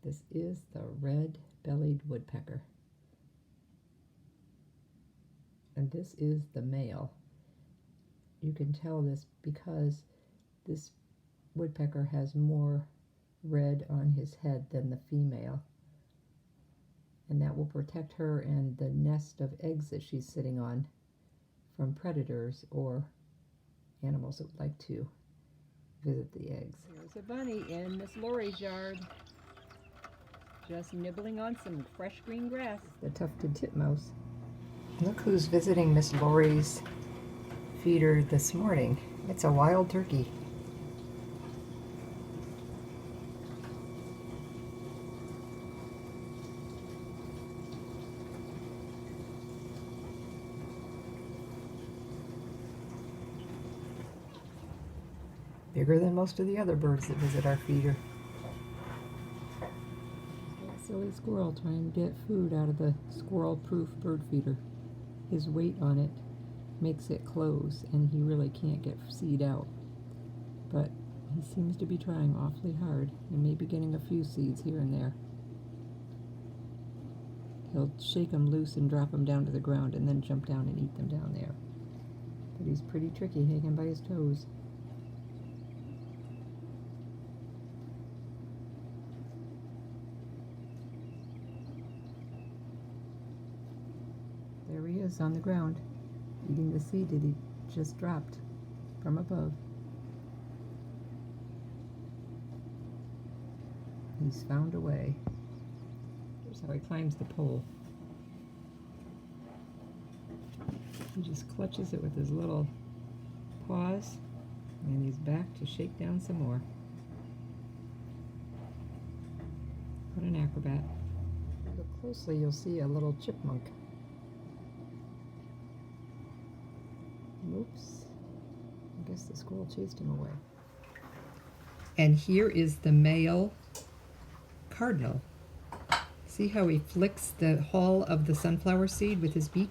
This is the red-bellied woodpecker. And this is the male. You can tell this because this woodpecker has more red on his head than the female. And that will protect her and the nest of eggs that she's sitting on from predators or animals that would like to visit the eggs. There's a bunny in Miss Lori's yard, just nibbling on some fresh green grass. The tufted titmouse. Look who's visiting Miss Lori's feeder this morning. It's a wild turkey. Bigger than most of the other birds that visit our feeder. That silly squirrel trying to get food out of the squirrel-proof bird feeder. His weight on it makes it close, and he really can't get seed out. But he seems to be trying awfully hard, and maybe getting a few seeds here and there. He'll shake them loose and drop them down to the ground, and then jump down and eat them down there. But he's pretty tricky, hanging by his toes. There he is on the ground, eating the seed that he just dropped from above. He's found a way. Here's how he climbs the pole. He just clutches it with his little paws, and he's back to shake down some more. What an acrobat. If you look closely, you'll see a little chipmunk. Oops, I guess the squirrel chased him away. And here is the male cardinal. See how he flicks the hull of the sunflower seed with his beak?